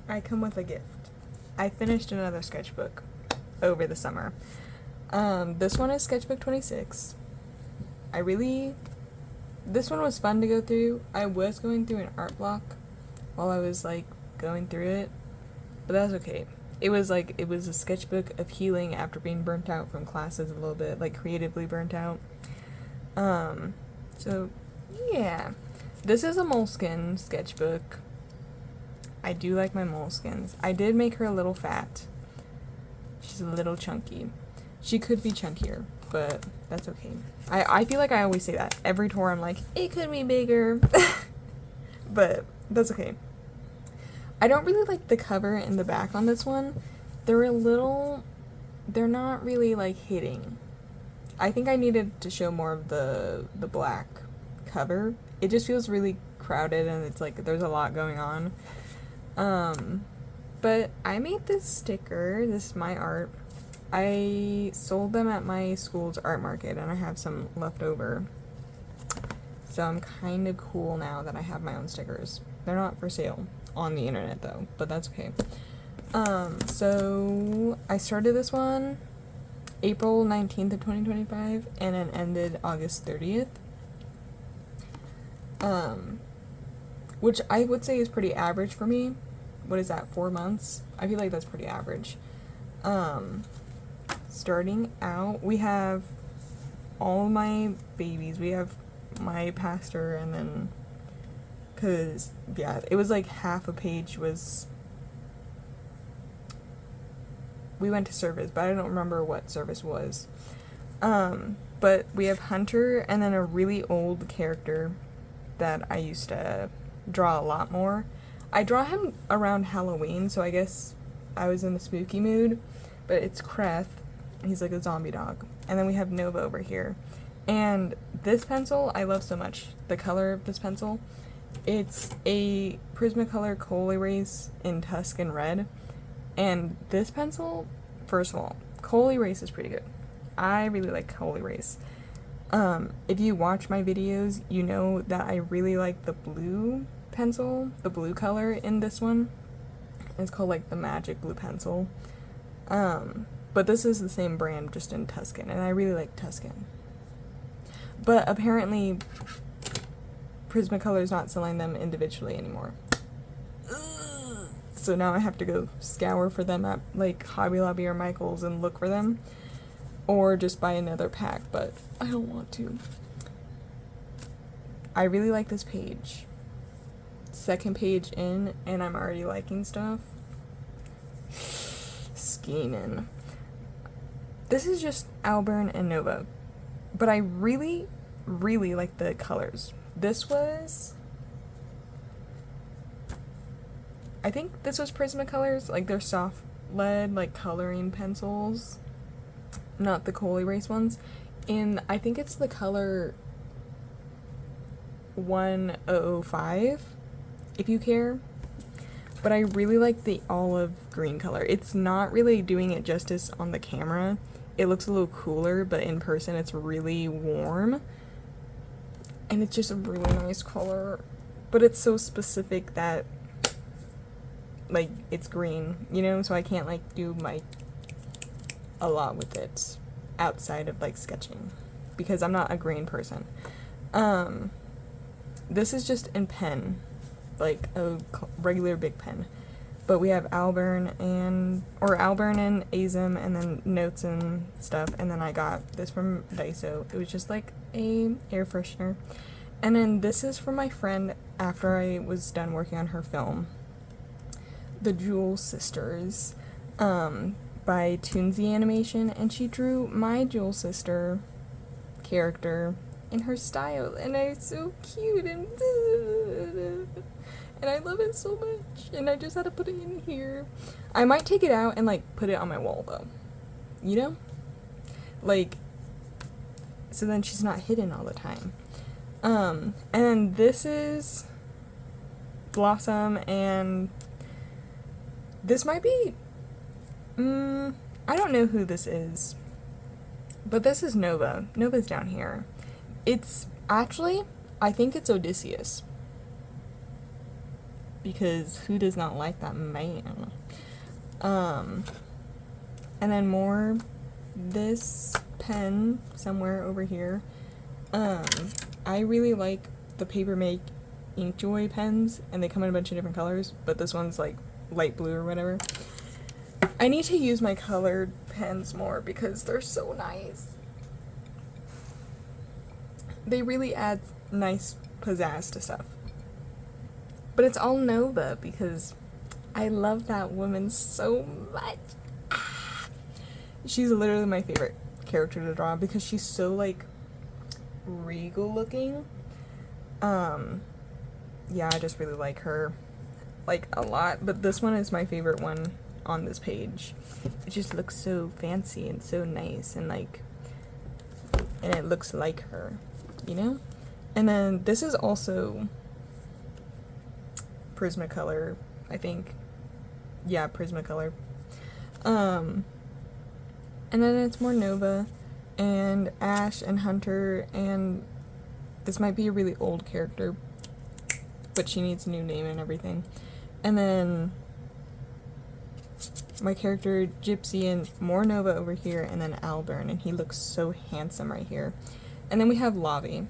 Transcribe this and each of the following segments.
I come with a gift. I finished another sketchbook over the summer. This one is Sketchbook 26. This one was fun to go through. I was going through an art block while I was, like, going through it, but that was okay. It was a sketchbook of healing after being burnt out from classes a little bit, like, creatively burnt out. So, yeah. This is a moleskin sketchbook. I do like my moleskins. I did make her a little fat. She's a little chunky. She could be chunkier, but that's okay. I feel like I always say that. Every tour I'm like, it could be bigger. But that's okay. I don't really like the cover and the back on this one. They're not really, like, hitting. I think I needed to show more of the black cover. It just feels really crowded and it's like there's a lot going on. But I made this sticker. This is my art. I sold them at my school's art market and I have some left over. So I'm kind of cool now that I have my own stickers. They're not for sale on the internet though, but that's okay. So I started this one April 19th of 2025 and it ended August 30th. Which I would say is pretty average for me. What is that, 4 months? I feel like that's pretty average. Starting out, we have all my babies. We have my pastor, and then, cause, yeah, it was like half a page was, we went to service, but I don't remember what service was. But we have Hunter, and then a really old character that I used to draw a lot more. I draw him around Halloween, so I guess I was in the spooky mood, but it's Kreth. He's like a zombie dog. And then we have Nova over here. And this pencil, I love so much. The color of this pencil. It's a Prismacolor Kohl Erase in Tuscan Red. And this pencil, first of all, Kohl Erase is pretty good. I really like Kohl Erase. If you watch my videos, you know that I really like the blue pencil, the blue color in this one. It's called like the Magic Blue Pencil. But this is the same brand, just in Tuscan, and I really like Tuscan. But apparently, Prismacolor is not selling them individually anymore. So now I have to go scour for them at like Hobby Lobby or Michael's and look for them. Or just buy another pack, but I don't want to. I really like this page. Second page in, and I'm already liking stuff. Scheming. This is just Albern and Nova. But I really, really like the colors. This was, I think this was Prismacolors, like their soft lead, like coloring pencils. Not the Kohl Erase ones. And I think it's the color 1005, if you care. But I really like the olive green color. It's not really doing it justice on the camera. It looks a little cooler, but in person it's really warm. And it's just a really nice color. But it's so specific that, like, it's green, you know? So I can't, like, do a lot with it outside of, like, sketching. Because I'm not a green person. This is just in pen. Like, a regular big pen. But we have Albern and Azim, and then notes and stuff. And then I got this from Daiso. It was just like a air freshener. And then this is from my friend after I was done working on her film, The Jewel Sisters, by Toonsy Animation. And she drew my Jewel Sister character in her style. And it's so cute and I love it so much, and I just had to put it in here. I might take it out and, like, put it on my wall, though. You know? Like, so then she's not hidden all the time. And this is Blossom, and this might be, I don't know who this is, but this is Nova. Nova's down here. It's, actually, I think it's Odysseus. because who does not like that man? And then more, this pen somewhere over here. I really like the Papermate Inkjoy pens, and they come in a bunch of different colors, but this one's like light blue or whatever. I need to use my colored pens more because they're so nice. They really add nice pizzazz to stuff. But it's all Nova because I love that woman so much. She's literally my favorite character to draw because she's so like regal looking. Yeah, I just really like her like a lot, but this one is my favorite one on this page. It just looks so fancy and so nice, and like, and it looks like her, you know? And then this is also Prismacolor, I think. Yeah, Prismacolor. And then it's more Nova and Ash and Hunter, and this might be a really old character, but she needs a new name and everything. And then my character Gypsy, and more Nova over here, and then Alburn, and he looks so handsome right here. And then we have Lavi.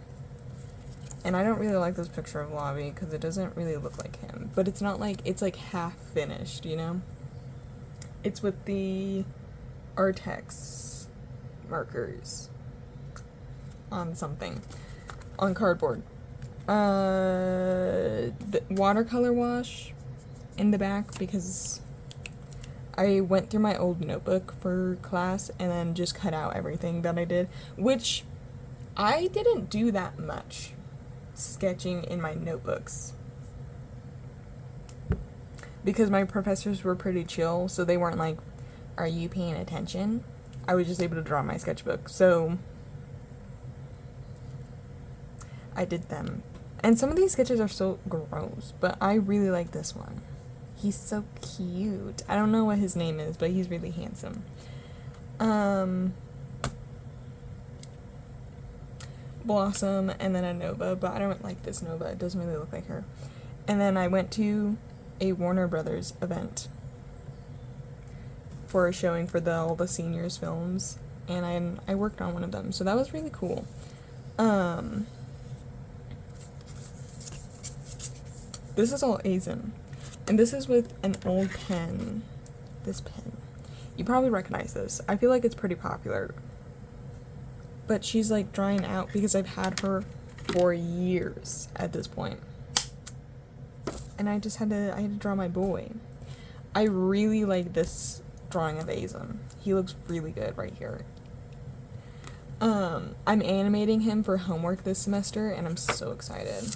And I don't really like this picture of Lavi because it doesn't really look like him. But it's not like, it's like half finished, you know? It's with the Artex markers on something. On cardboard. The watercolor wash in the back because I went through my old notebook for class and then just cut out everything that I did, which I didn't do that much sketching in my notebooks because my professors were pretty chill, so they weren't like, are you paying attention? I was just able to draw my sketchbook, so I did them. And some of these sketches are so gross, but I really like this one. He's so cute. I don't know what his name is, but he's really handsome. Blossom, and then a Nova, but I don't like this Nova. It doesn't really look like her. And then I went to a Warner Brothers event for a showing for all the seniors films, and I worked on one of them, so that was really cool. This is all Azim, and this is with an old pen. This pen. You probably recognize this. I feel like it's pretty popular. But she's like drying out because I've had her for years at this point. And I just had to draw my boy. I really like this drawing of Azim. He looks really good right here. I'm animating him for homework this semester, and I'm so excited.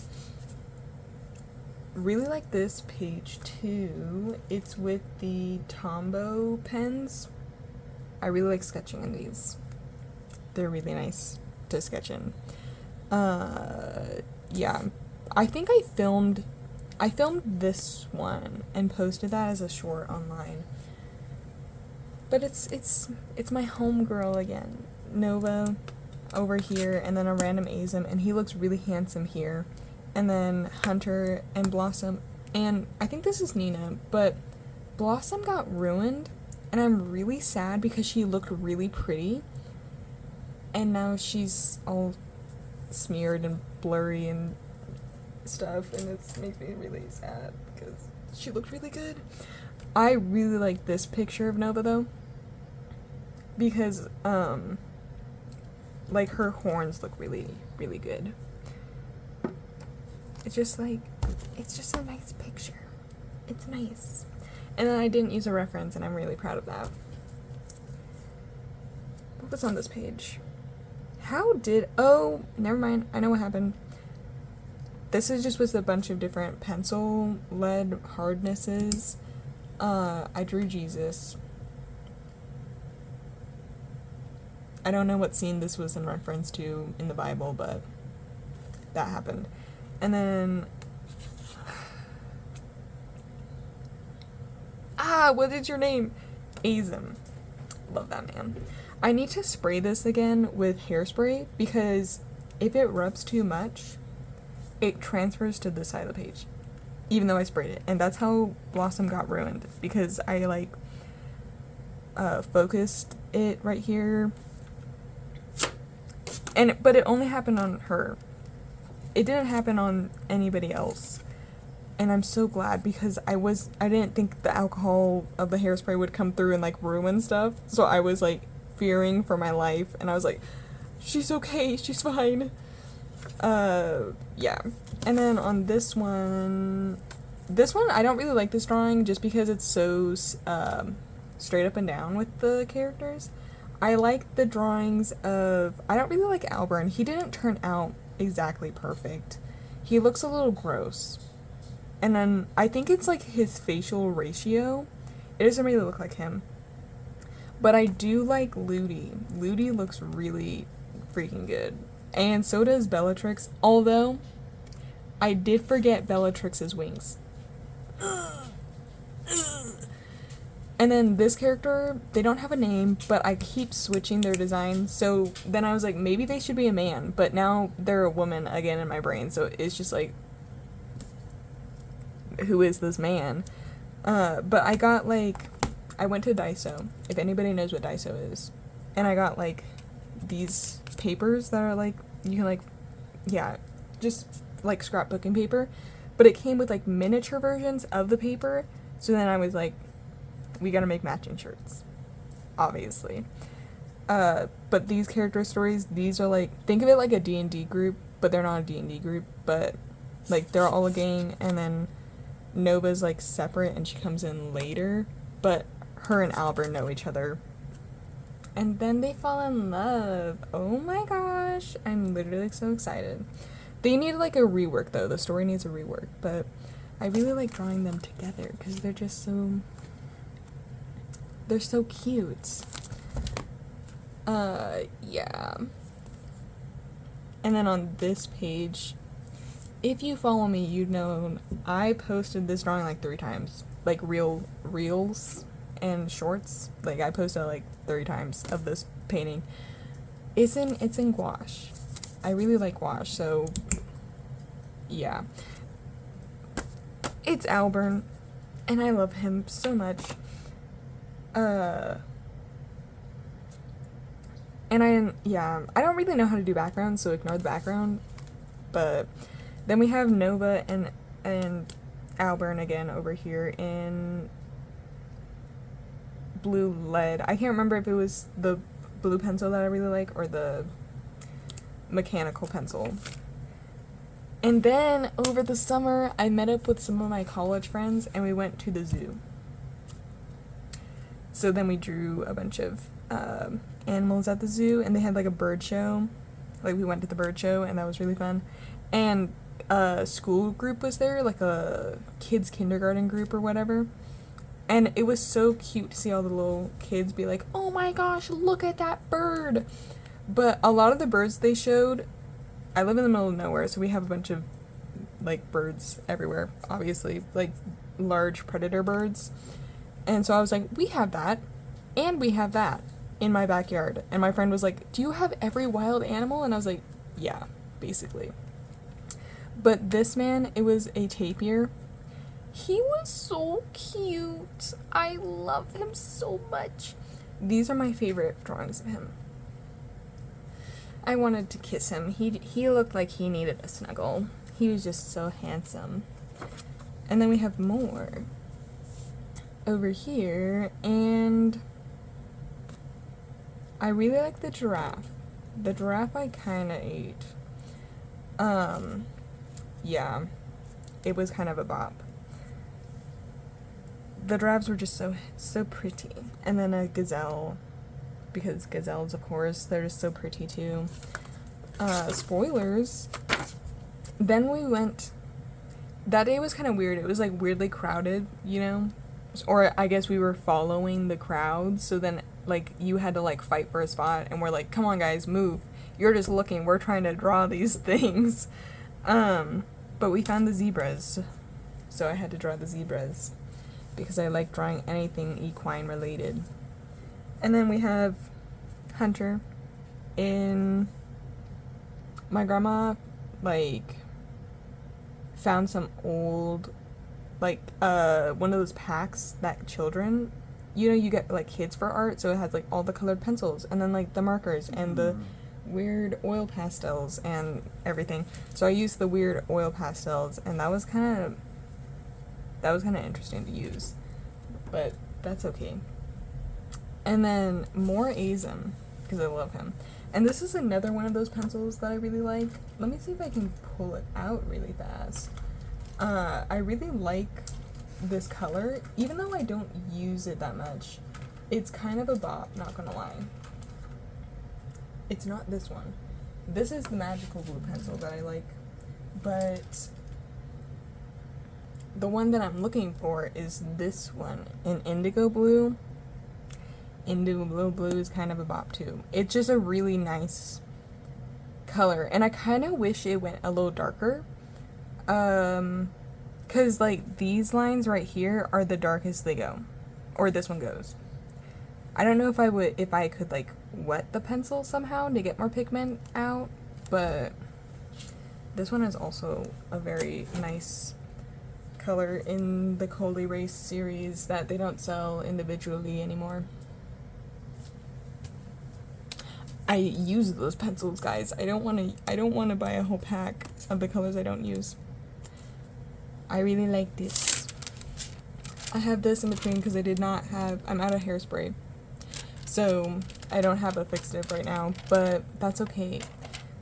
Really like this page too. It's with the Tombow pens. I really like sketching in these. They're really nice to sketch in. Yeah. I think I filmed this one and posted that as a short online. But it's my homegirl again. Nova over here, and then a random Azim, and he looks really handsome here. And then Hunter and Blossom, and I think this is Nina, but Blossom got ruined, and I'm really sad because she looked really pretty, and now she's all smeared and blurry and stuff, and it makes me really sad because she looked really good. I really like this picture of Nova though, because like her horns look really, really good. It's just like, it's just a nice picture. It's nice. And then I didn't use a reference, and I'm really proud of that. What was on this page? Oh, never mind. I know what happened. This is just with a bunch of different pencil lead hardnesses. I drew Jesus. I don't know what scene this was in reference to in the Bible, but that happened. And then, what is your name? Azim. Love that man. I need to spray this again with hairspray because if it rubs too much, it transfers to this side of the page. even though I sprayed it. And that's how Blossom got ruined, because I like focused it right here, but it only happened on her. It didn't happen on anybody else. And I'm so glad, because I didn't think the alcohol of the hairspray would come through and like ruin stuff. So I was like fearing for my life, and I was like, she's okay, she's fine. Yeah. And then on this one I don't really like this drawing just because it's so straight up and down with the characters. I like the drawings of, I don't really like Albert. He didn't turn out exactly perfect. He looks a little gross. And then I think it's like his facial ratio. It doesn't really look like him. But I do like Ludi. Ludi looks really freaking good. And so does Bellatrix, although I did forget Bellatrix's wings. And then this character, they don't have a name, but I keep switching their design. So then I was like, maybe they should be a man, but now they're a woman again in my brain. So it's just like, who is this man? But I got like, I went to Daiso, if anybody knows what Daiso is. And I got like these papers that are like, you can like, yeah, just like scrapbooking paper. But it came with like miniature versions of the paper. So then I was like, we gotta make matching shirts, obviously. But these character stories, these are like, think of it like a D&D group, but they're not a D&D group, but like they're all a gang, and then Nova's like separate and she comes in later, but her and Albert know each other. And then they fall in love. Oh my gosh, I'm literally so excited. They need like a rework though, the story needs a rework, but I really like drawing them together because they're just so, they're so cute. Yeah. And then on this page, if you follow me, you'd know I posted this drawing like 3 times. Like reels and shorts. Like I posted like 30 times of this painting. It's in gouache. I really like gouache, so yeah. It's Albert, and I love him so much. And I don't really know how to do backgrounds, so ignore the background. But then we have Nova and Albert again over here in blue lead. I can't remember if it was the blue pencil that I really like or the mechanical pencil. And then over the summer, I met up with some of my college friends and we went to the zoo. So then we drew a bunch of animals at the zoo, and they had like a bird show. Like we went to the bird show, and that was really fun. And a school group was there, like a kids kindergarten group or whatever. And it was so cute to see all the little kids be like, oh my gosh, look at that bird. But a lot of the birds they showed, I live in the middle of nowhere, so we have a bunch of like birds everywhere, obviously, like large predator birds. And so I was like, we have that, and we have that in my backyard. And my friend was like, do you have every wild animal? And I was like, yeah, basically. But this man, it was a tapir. He was so cute. I love him so much. These are my favorite drawings of him. I wanted to kiss him. He looked like he needed a snuggle. He was just so handsome. And then we have more over here, and I really like the giraffe. The giraffe I kind of ate. Yeah, it was kind of a bop. The giraffes were just so pretty. And then a gazelle, because gazelles, of course, they're just so pretty too. Spoilers. Then we went, that day was kind of weird. It was like weirdly crowded, you know? Or I guess we were following the crowd, so then like you had to like fight for a spot, and we're like, come on guys, move. You're just looking, we're trying to draw these things. But we found the zebras, so I had to draw the zebras because I like drawing anything equine related. And then we have Hunter. In my grandma like found some old like one of those packs that children, you know, you get like kids for art, so it has like all the colored pencils and then like the markers and the weird oil pastels and everything. So I used the weird oil pastels, and that was kind of interesting to use, but that's okay. And then more Azim, because I love him. And this is another one of those pencils that I really like. Let me see if I can pull it out really fast. I really like this color, even though I don't use it that much. It's kind of a bop, not gonna lie. It's not this one. This is the magical blue pencil that I like, but the one that I'm looking for is this one in indigo blue. Indigo blue is kind of a bop too. It's just a really nice color, and I kind of wish it went a little darker. Cause like these lines right here are the darkest they go, or this one goes. I don't know if I could like wet the pencil somehow to get more pigment out, but this one is also a very nice color in the Cold Erase series that they don't sell individually anymore. I use those pencils, guys. I don't want to buy a whole pack of the colors I don't use. I really like this. I have this in between because I'm out of hairspray. So I don't have a fixed tip right now, but that's okay.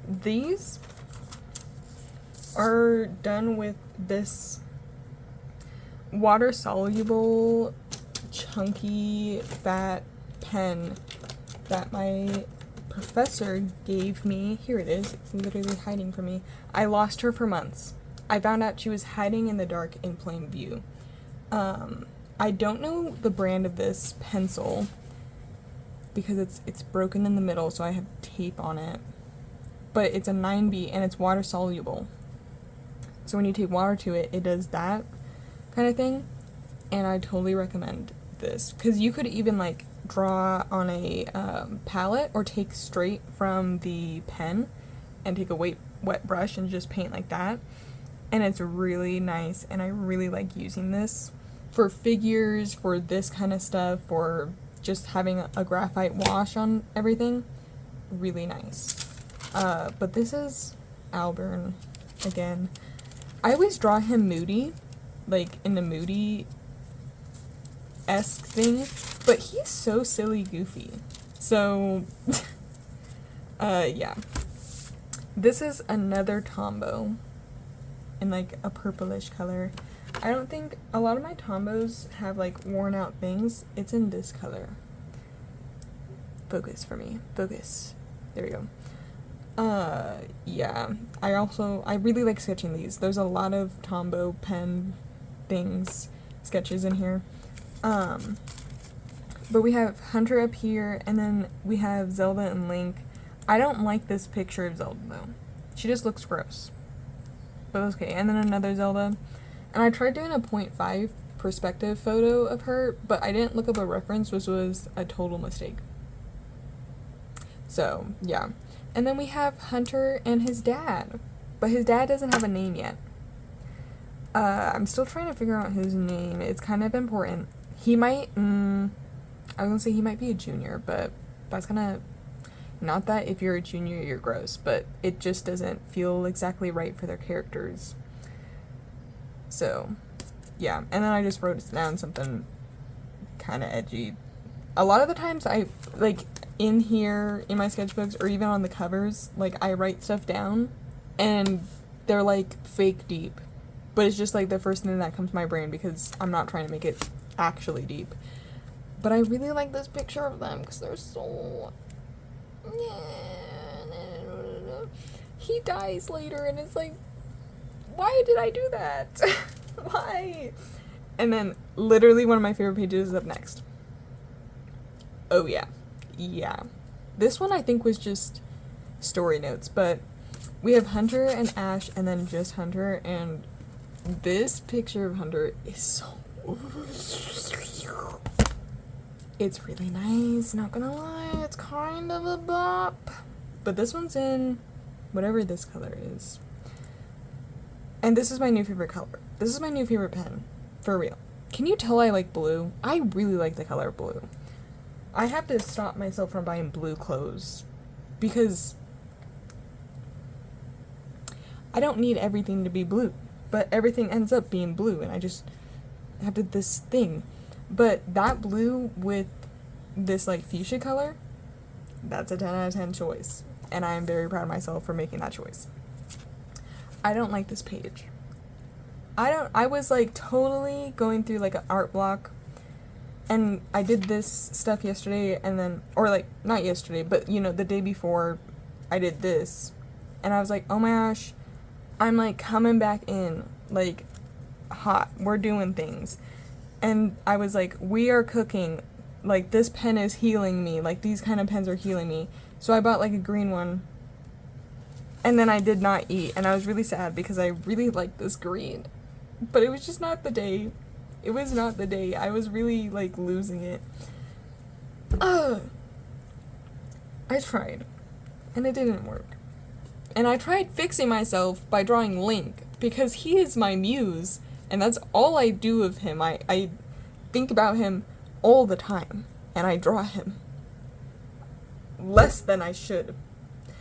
These are done with this water soluble, chunky, fat pen that my professor gave me. Here it is. It's literally hiding from me. I lost her for months. I found out she was hiding in the dark in plain view. I don't know the brand of this pencil because it's broken in the middle, so I have tape on it. But it's a 9B and it's water soluble. So when you take water to it, it does that kind of thing. And I totally recommend this because you could even like draw on a palette or take straight from the pen and take a wet brush and just paint like that. And it's really nice, and I really like using this for figures, for this kind of stuff, for just having a graphite wash on everything. Really nice. But this is Alburn again. I always draw him moody, like in a moody-esque thing, but he's so silly goofy. So, yeah. This is another Tombow in like a purplish color. I don't think a lot of my Tombos have like worn out things. It's in this color. Focus for me. Focus. There we go. Yeah. I really like sketching these. There's a lot of Tombow pen sketches in here. But we have Hunter up here, and then we have Zelda and Link. I don't like this picture of Zelda though. She just looks gross. But okay, and then another Zelda. And I tried doing a 0.5 perspective photo of her, but I didn't look up a reference, which was a total mistake. So, yeah. And then we have Hunter and his dad. But his dad doesn't have a name yet. I'm still trying to figure out his name. It's kind of important. He might, I was gonna say he might be a junior, but that's kinda, not that if you're a junior you're gross, but it just doesn't feel exactly right for their characters. So, yeah. And then I just wrote down something kind of edgy. A lot of the times I, like, in here, in my sketchbooks, or even on the covers, like, I write stuff down, and they're, like, fake deep. But it's just, like, the first thing that comes to my brain, because I'm not trying to make it actually deep. But I really like this picture of them, because they're so... He dies later, and it's like, why did I do that? Why? And then, literally, one of my favorite pages is up next. Oh, yeah. Yeah. This one, I think, was just story notes, but we have Hunter and Ash, and then just Hunter, and this picture of Hunter is so... It's really nice, not gonna lie. It's kind of a bop. But this one's in whatever this color is. And this is my new favorite color. This is my new favorite pen. For real. Can you tell I like blue? I really like the color blue. I have to stop myself from buying blue clothes because I don't need everything to be blue, but everything ends up being blue, and I just have this thing. But that blue with this like fuchsia color, that's a 10 out of 10 choice, and I am very proud of myself for making that choice. I don't like this page. I was like totally going through like an art block, and I did this stuff yesterday, and then, or like not yesterday, but you know, the day before I did this, and I was like, oh my gosh, I'm like coming back in like hot, we're doing things. And I was like, we are cooking, like this pen is healing me, like these kind of pens are healing me. So I bought like a green one, and then I did not eat, and I was really sad because I really liked this green, but it was just not the day. It was not the day. I was really like losing it. I tried, and it didn't work. And I tried fixing myself by drawing Link, because he is my muse, and that's all I do of him. I think about him all the time, and I draw him. Less than I should.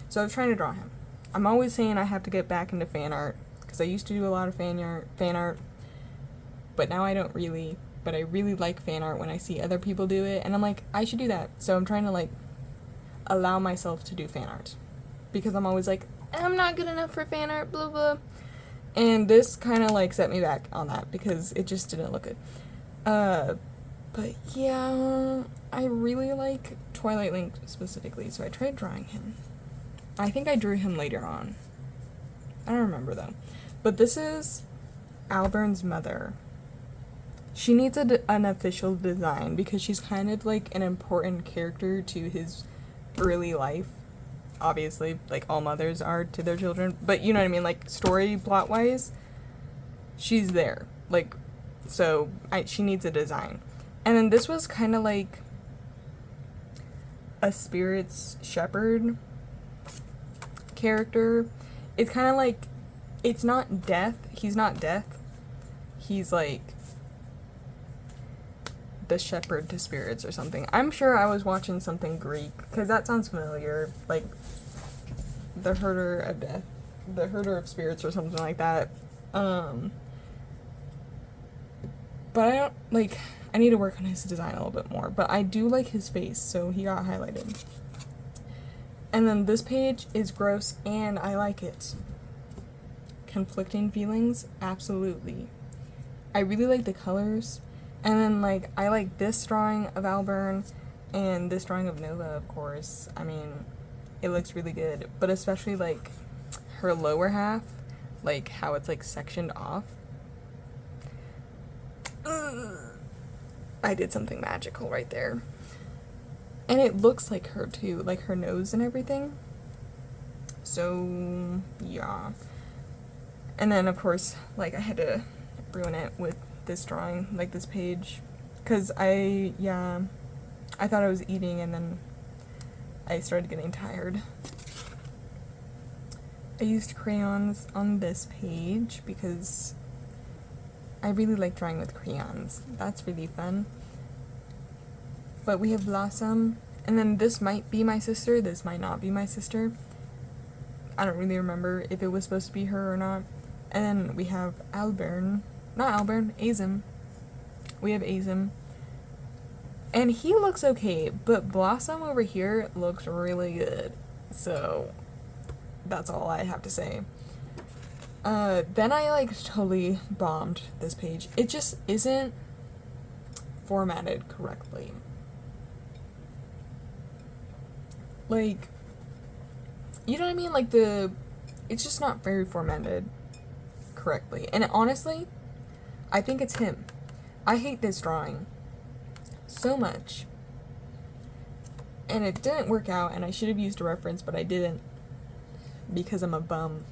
So I was trying to draw him. I'm always saying I have to get back into fan art, because I used to do a lot of fan art, but now I don't really, but I really like fan art when I see other people do it, and I'm like, I should do that. So I'm trying to like allow myself to do fan art, because I'm always like, I'm not good enough for fan art, blah blah. And this kind of like set me back on that because it just didn't look good. But yeah, I really like Twilight Link specifically, so I tried drawing him. I think I drew him later on. I don't remember though. But this is Alburn's mother. She needs an official design because she's kind of like an important character to his early life. Obviously, like all mothers are to their children, but you know what I mean, like story plot wise, she's there, like, so she needs a design. And then this was kind of like a spirit's shepherd character. It's kind of like, it's not death, he's not death, he's like the shepherd to spirits or something. I'm sure I was watching something Greek, because that sounds familiar, like the herder of death, the herder of spirits or something like that. But I don't, like, I need to work on his design a little bit more, but I do like his face, so he got highlighted. And then this page is gross, and I like it. Conflicting feelings? Absolutely. I really like the colors. And then, like, I like this drawing of Alburn and this drawing of Nova, of course. I mean, it looks really good. But especially, like, her lower half, like, how it's, like, sectioned off. I did something magical right there. And it looks like her, too. Like, her nose and everything. So, yeah. And then, of course, like, I had to ruin it with this drawing, like this page, because I thought I was eating, and then I started getting tired. I used crayons on this page because I really like drawing with crayons. That's really fun. But we have Blossom, and then this might be my sister, this might not be my sister. I don't really remember if it was supposed to be her or not. And then we have Alburn. Not Alburn, Azim. We have Azim. And he looks okay, but Blossom over here looks really good. So, that's all I have to say. Then I, like, totally bombed this page. It just isn't formatted correctly. Like, you know what I mean? Like, it's just not very formatted correctly. And honestly, I think it's him. I hate this drawing so much. And it didn't work out, and I should have used a reference, but I didn't because I'm a bum.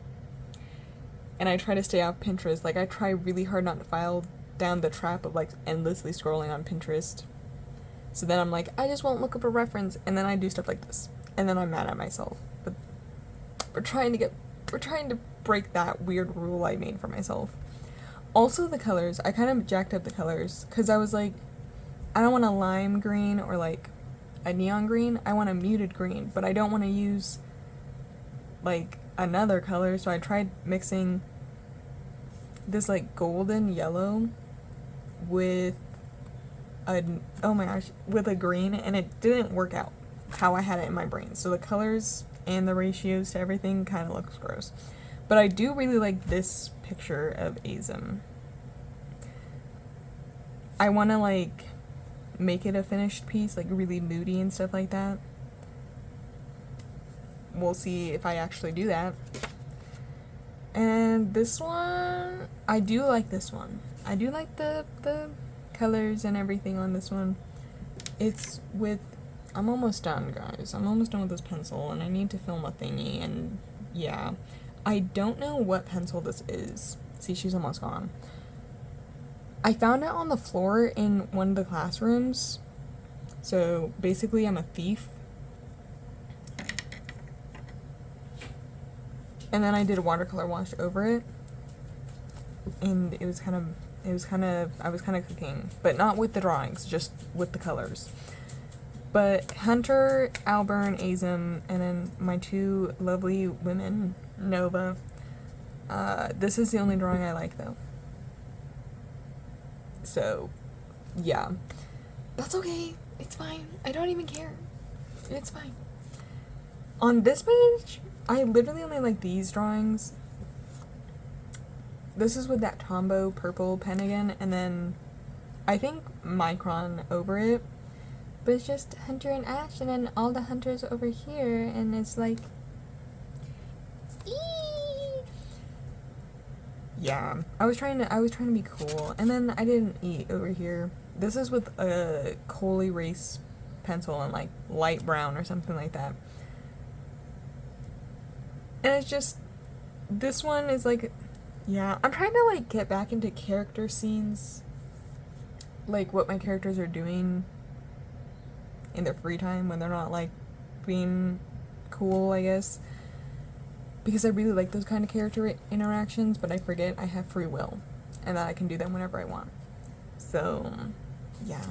And I try to stay off Pinterest. Like, I try really hard not to fall down the trap of, like, endlessly scrolling on Pinterest. So then I'm like, I just won't look up a reference, and then I do stuff like this. And then I'm mad at myself. But we're trying to break that weird rule I made for myself. Also the colors, I kind of jacked up the colors because I was like, I don't want a lime green or like a neon green. I want a muted green, but I don't want to use like another color. So I tried mixing this like golden yellow with a, oh my gosh, with a green, and it didn't work out how I had it in my brain. So the colors and the ratios to everything kind of looks gross. But I do really like this picture of Azim. I want to like make it a finished piece, like really moody and stuff like that. We'll see if I actually do that. And this one, I do like this one. I do like the colors and everything on this one. It's with, I'm almost done, guys. I'm almost done with this pencil, and I need to film a thingy, and yeah. I don't know what pencil this is. See, she's almost gone. I found it on the floor in one of the classrooms. So basically I'm a thief. And then I did a watercolor wash over it. And I was kind of cooking, but not with the drawings, just with the colors. But Hunter, Alburn, Azim, and then my two lovely women, Nova. This is the only drawing I like, though. So, yeah. That's okay. It's fine. I don't even care. It's fine. On this page, I literally only like these drawings. This is with that Tombow purple pen again, and then I think Micron over it. But it's just Hunter and Ash, and then all the hunters over here, and it's like, eee! Yeah, I was trying to be cool, and then I didn't eat over here. This is with a coal erase pencil and like light brown or something like that. And it's just, this one is like, yeah, I'm trying to like get back into character scenes, like what my characters are doing in their free time when they're not like being cool, I guess, because I really like those kind of character interactions, but I forget I have free will and that I can do them whenever I want. So yeah.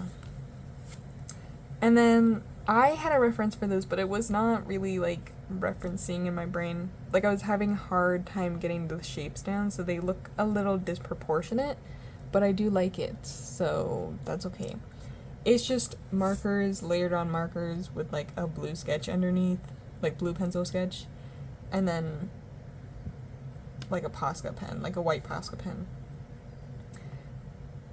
And then I had a reference for this, but it was not really like referencing in my brain. Like I was having a hard time getting the shapes down, so they look a little disproportionate, but I do like it, so that's okay. It's just markers, layered on markers with like a blue sketch underneath, like blue pencil sketch, and then like a Posca pen, like a white Posca pen.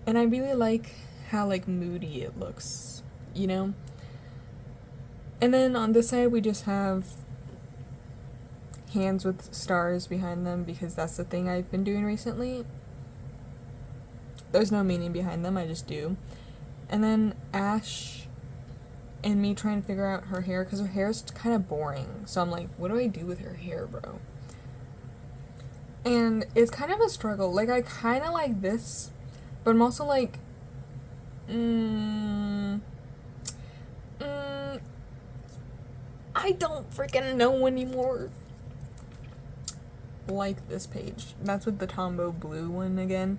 And I really like how like moody it looks, you know? And then on this side we just have hands with stars behind them because that's the thing I've been doing recently. There's no meaning behind them, I just do. And then Ash and me trying to figure out her hair, because her hair is kind of boring. So I'm like, what do I do with her hair, bro? And it's kind of a struggle. Like, I kind of like this, but I'm also like, I don't freaking know anymore. Like this page. That's with the Tombow blue one again.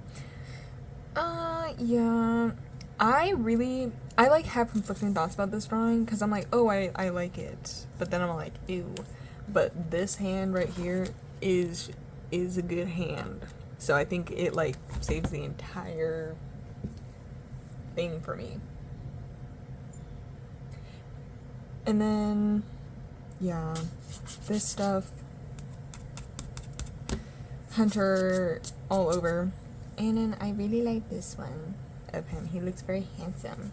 Yeah. I like have conflicting thoughts about this drawing because I'm like, oh, I like it, but then I'm like, ew. But this hand right here is a good hand, so I think it like saves the entire thing for me. And then yeah, this stuff, Hunter all over. And then I really like this one of him. He looks very handsome.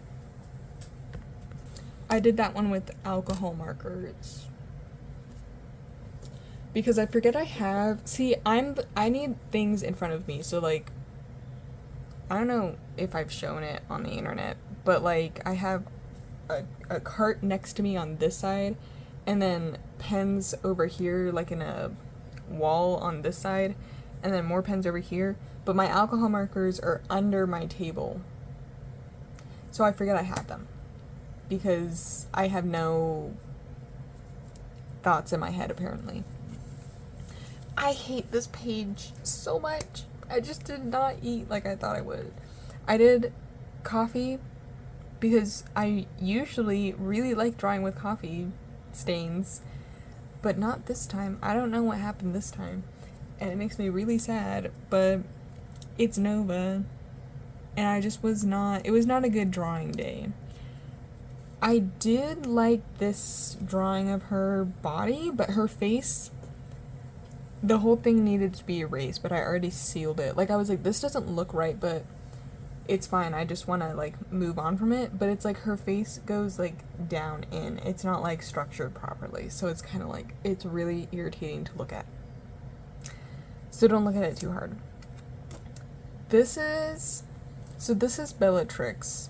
I did that one with alcohol markers because I forget I have, see, I need things in front of me, so like, I don't know if I've shown it on the internet, but like I have a cart next to me on this side and then pens over here like in a wall on this side and then more pens over here, but my alcohol markers are under my table. So I forget I have them because I have no thoughts in my head apparently. I hate this page so much. I just did not eat like I thought I would. I did coffee because I usually really like drawing with coffee stains, but not this time. I don't know what happened this time, and it makes me really sad, but it's Nova, and I just was not, it was not a good drawing day. I did like this drawing of her body, but her face, the whole thing needed to be erased, but I already sealed it. Like, I was like, this doesn't look right, but it's fine. I just want to, like, move on from it. But it's like her face goes, like, down in. It's not, like, structured properly. So it's kind of like, it's really irritating to look at. So don't look at it too hard. This is Bellatrix.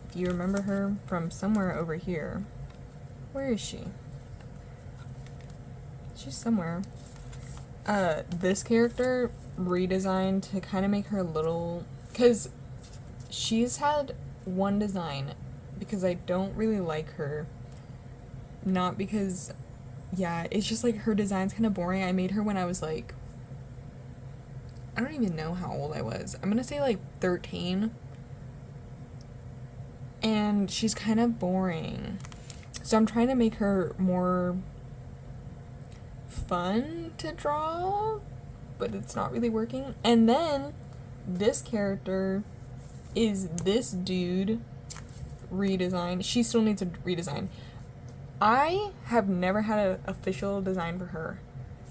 If you remember her from somewhere over here. Where is she? She's somewhere. This character redesigned to kind of make her a little, because she's had one design because I don't really like her, not because, yeah, it's just like her design's kind of boring. I made her when I was like, I don't even know how old I was. I'm gonna say like 13, and she's kind of boring, so I'm trying to make her more fun to draw, but it's not really working. And then this character is this dude redesigned. She still needs a redesign. I have never had an official design for her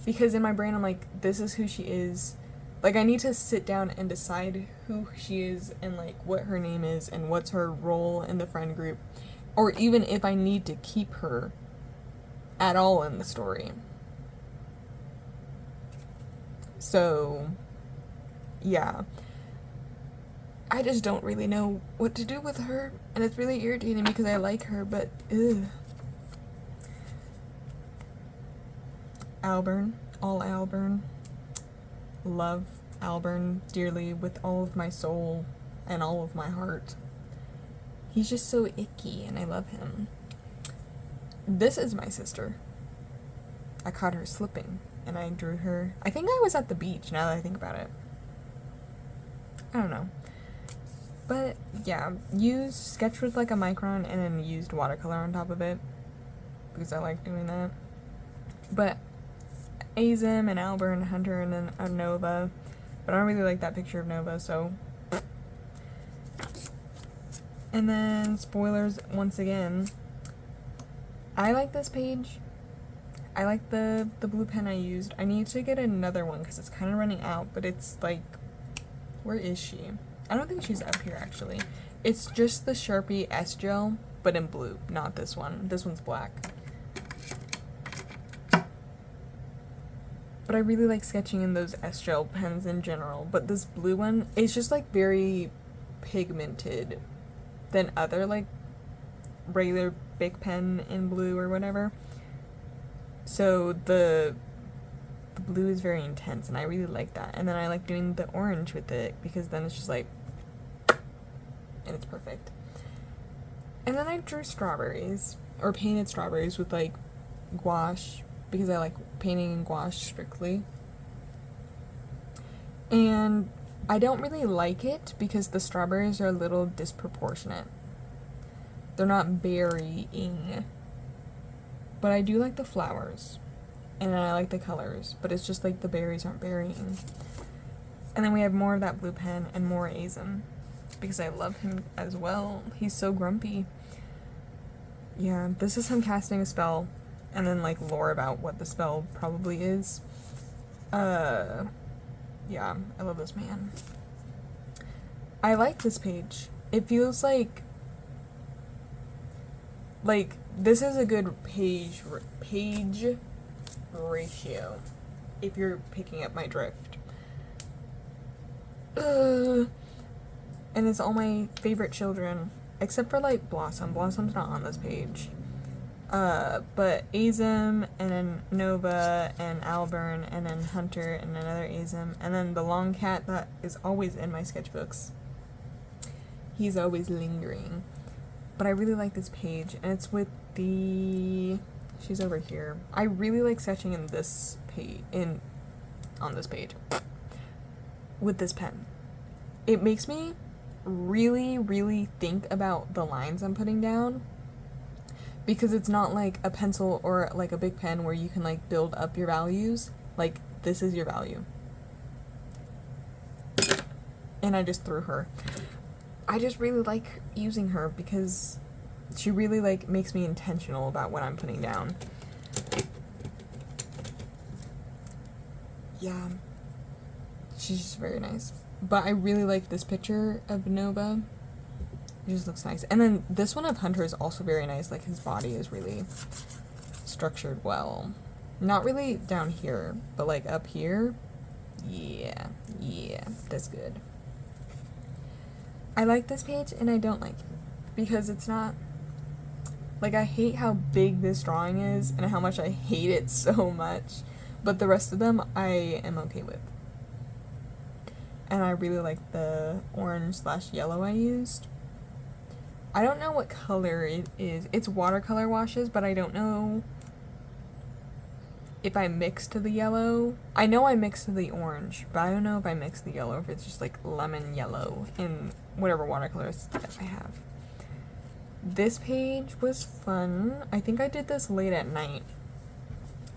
because in my brain I'm like, this is who she is. Like, I need to sit down and decide who she is and like what her name is and what's her role in the friend group, or even if I need to keep her at all in the story. So, yeah. I just don't really know what to do with her, and it's really irritating because I like her, but ugh. Alburn, all Alburn. Love Alburn dearly with all of my soul and all of my heart. He's just so icky, and I love him. This is my sister. I caught her slipping, and I drew her. I think I was at the beach, now that I think about it. I don't know. But, yeah, sketched with like a micron and then used watercolor on top of it, because I like doing that. But Azim and Albert and Hunter and then a Nova, but I don't really like that picture of Nova, so. And then, spoilers once again. I like this page. I like the blue pen I used. I need to get another one because it's kind of running out, but it's like, where is she? I don't think she's up here actually. It's just the Sharpie S Gel, but in blue, not this one. This one's black. But I really like sketching in those S Gel pens in general, but this blue one is just like very pigmented than other like regular Bic pen in blue or whatever. So the blue is very intense, and I really like that. And then I like doing the orange with it because then it's just like, and it's perfect. And then I drew strawberries, or painted strawberries with like gouache, because I like painting in gouache strictly. And I don't really like it because the strawberries are a little disproportionate. They're not berrying. But I do like the flowers, and I like the colors, but it's just like the berries aren't berrying. And then we have more of that blue pen and more Azim, because I love him as well. He's so grumpy. Yeah, this is him casting a spell, and then like lore about what the spell probably is. Yeah, I love this man. I like this page. It feels like this is a good page ratio, if you're picking up my drift. And it's all my favorite children, except for like Blossom. Blossom's not on this page. But Azim, and then Nova, and Alburn, and then Hunter, and another Azim, and then the long cat that is always in my sketchbooks. He's always lingering. But I really like this page, and it's with she's over here. I really like sketching in this page, on this page. with this pen. It makes me really, really think about the lines I'm putting down, because it's not like a pencil or like a big pen where you can like build up your values. Like, this is your value. And I just threw her. I just really like using her because she really like makes me intentional about what I'm putting down. Yeah, she's just very nice. But I really like this picture of Nova. It just looks nice. And then this one of Hunter is also very nice. Like, his body is really structured well. Not really down here, but like up here. Yeah, that's good. I like this page and I don't like it because it's not, like, I hate how big this drawing is and how much I hate it so much, but the rest of them I am okay with. And I really like the orange/yellow I used. I don't know what color it is. It's watercolor washes, but I don't know if I mixed the yellow. I know I mixed the orange, but I don't know if I mixed the yellow, if it's just like lemon yellow in whatever watercolors that I have. This page was fun. I think I did this late at night,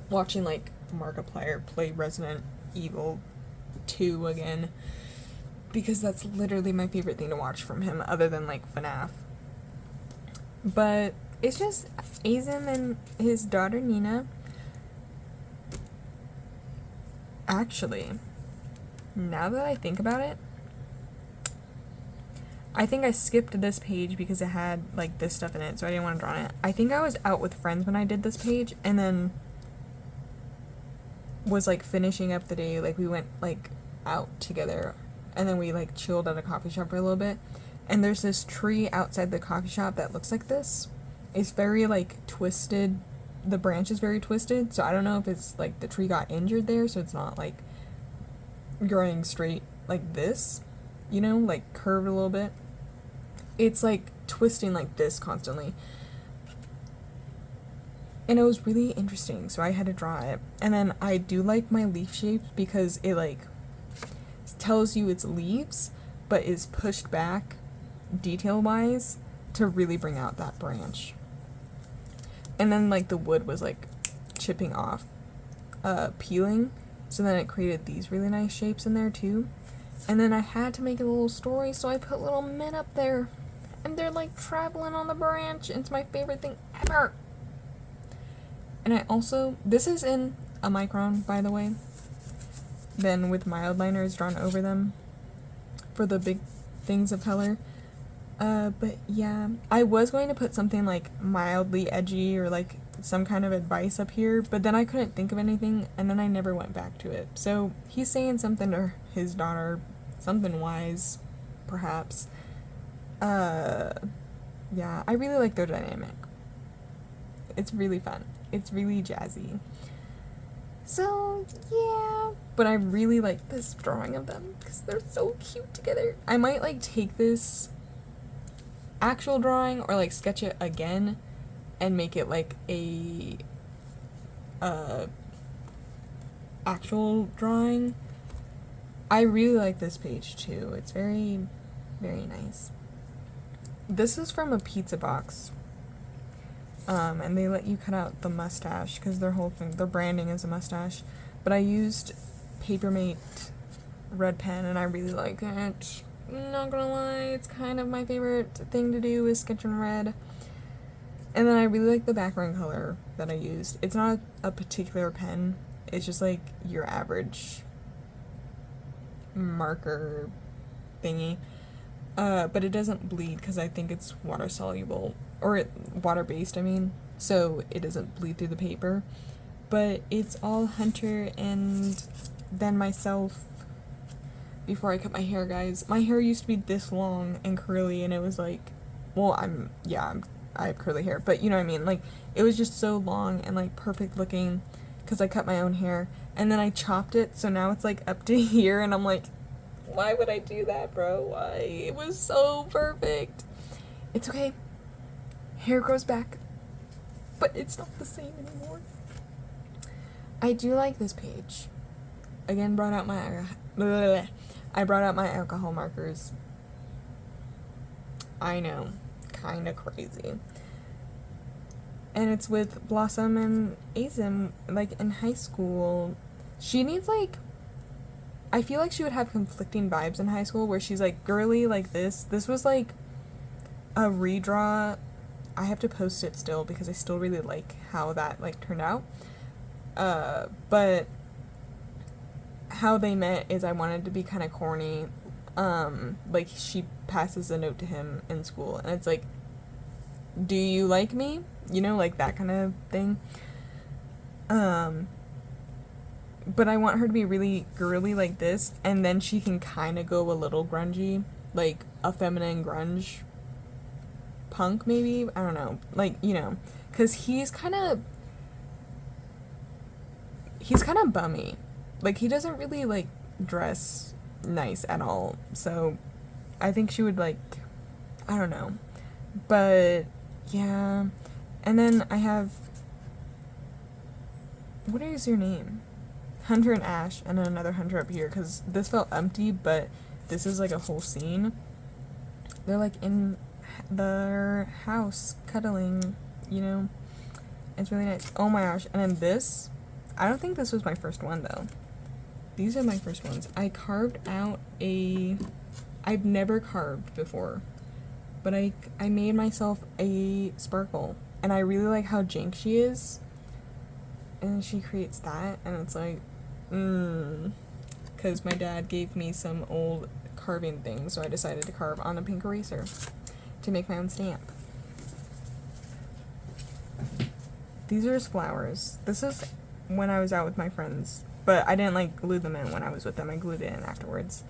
watching like Markiplier play Resident Evil 2 again, because that's literally my favorite thing to watch from him, other than like FNAF. But it's just Azim and his daughter Nina. Actually, now that I think about it, I think I skipped this page because it had like this stuff in it, so I didn't want to draw it. I think I was out with friends when I did this page, and then was like finishing up the day. Like, we went like out together, and then we like chilled at a coffee shop for a little bit. And there's this tree outside the coffee shop that looks like this. It's very like twisted. The branch is very twisted, so I don't know if it's like the tree got injured there, so it's not like growing straight like this, you know, like curved a little bit. It's like twisting like this constantly. And it was really interesting, so I had to draw it. And then I do like my leaf shapes because it like tells you it's leaves, but is pushed back detail-wise to really bring out that branch. And then like the wood was like chipping off, peeling, so then it created these really nice shapes in there too. And then I had to make a little story, so I put little men up there, and they're like traveling on the branch, and it's my favorite thing ever. And I also, this is in a micron, by the way, then with mild liners drawn over them for the big things of color. But yeah, I was going to put something like mildly edgy or like some kind of advice up here, but then I couldn't think of anything, and then I never went back to it. So he's saying something to his daughter, something wise, perhaps. Yeah, I really like their dynamic. It's really fun. It's really jazzy. So, yeah. But I really like this drawing of them because they're so cute together. I might like take this actual drawing or like sketch it again and make it like a actual drawing. I really like this page too. It's very, very nice. This is from a pizza box. And they let you cut out the mustache because their whole thing, their branding is a mustache. But I used Papermate red pen and I really like it. Not gonna lie, it's kind of my favorite thing to do is sketch in red. And then I really like the background color that I used. It's not a particular pen, it's just like your average marker thingy. But it doesn't bleed because I think it's water soluble, or water based, I mean, so it doesn't bleed through the paper. But it's all Hunter and then myself before I cut my hair, guys. My hair used to be this long and curly, and it was like, well, I have curly hair, but you know what I mean, like, it was just so long and like perfect looking because I cut my own hair, and then I chopped it, so now it's like up to here, and I'm like, why would I do that, bro? Why? It was so perfect. It's okay. Hair grows back, but it's not the same anymore. I do like this page. Again, brought out my I brought out my alcohol markers. I know, kind of crazy. And it's with Blossom and Azim, like, in high school. She needs, like, I feel like she would have conflicting vibes in high school, where she's, like, girly like this. This was, like, a redraw. I have to post it still, because I still really like how that, like, turned out. But how they met is I wanted to be kind of corny. Like, she passes a note to him in school, and it's like, do you like me? You know, like that kind of thing. But I want her to be really girly like this, and then she can kind of go a little grungy, like a feminine grunge punk, maybe? I don't know. Like, you know, because he's kind of bummy. Like, he doesn't really, like, dress nice at all. So I think she would, like, I don't know. But yeah. And then I have, what is your name? Hunter and Ash, and then another Hunter up here, because this felt empty, but this is like a whole scene. They're like in their house cuddling, you know. It's really nice. Oh my gosh. And then this, I don't think this was my first one though. These are my first ones. I carved out I've never carved before, but I made myself a sparkle, and I really like how jank she is. And she creates that, and it's like, because my dad gave me some old carving things, so I decided to carve on a pink eraser to make my own stamp. These are just flowers. This is when I was out with my friends, but I didn't like glue them in when I was with them. I glued it in afterwards.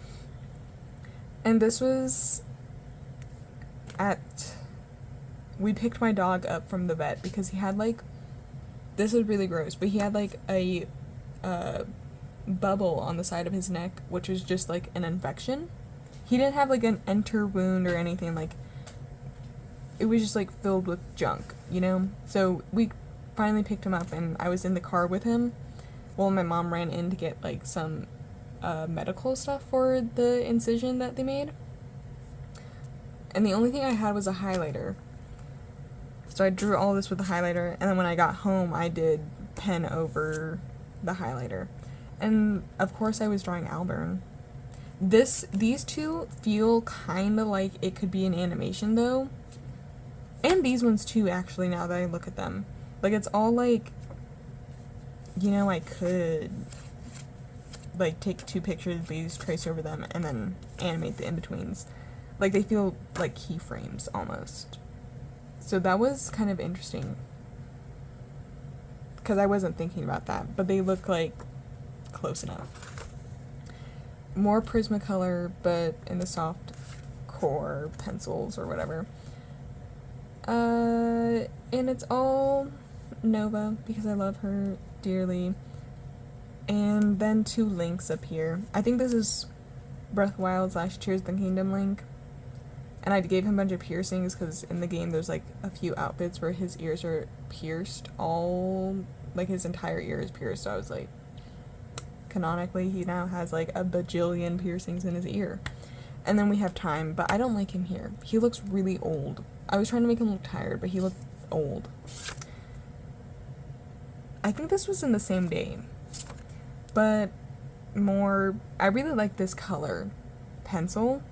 And this was we picked my dog up from the vet because he had like, this is really gross, but he had like a bubble on the side of his neck, which was just like an infection. He didn't have like an enter wound or anything, like it was just like filled with junk, you know? So we finally picked him up, and I was in the car with him while my mom ran in to get like some medical stuff for the incision that they made. And the only thing I had was a highlighter. So I drew all this with a highlighter, and then when I got home, I did pen over the highlighter. And of course I was drawing Alburn. These two feel kind of like it could be an animation though. And these ones too, actually, now that I look at them. Like, it's all like, you know, I could like take two pictures of these, trace over them, and then animate the in-betweens. Like, they feel like keyframes almost. So that was kind of interesting, because I wasn't thinking about that, but they look like close enough. More Prismacolor, but in the soft core pencils or whatever. And it's all Nova, because I love her dearly. And then two links up here. I think this is Breath of the Wild / Tears of the Kingdom link. And I gave him a bunch of piercings, because in the game there's like a few outfits where his ears are pierced, all, like his entire ear is pierced, so I was like, canonically he now has like a bajillion piercings in his ear. And then we have Time, but I don't like him here. He looks really old. I was trying to make him look tired, but he looked old. I think this was in the same day, but more, I really like this color pencil.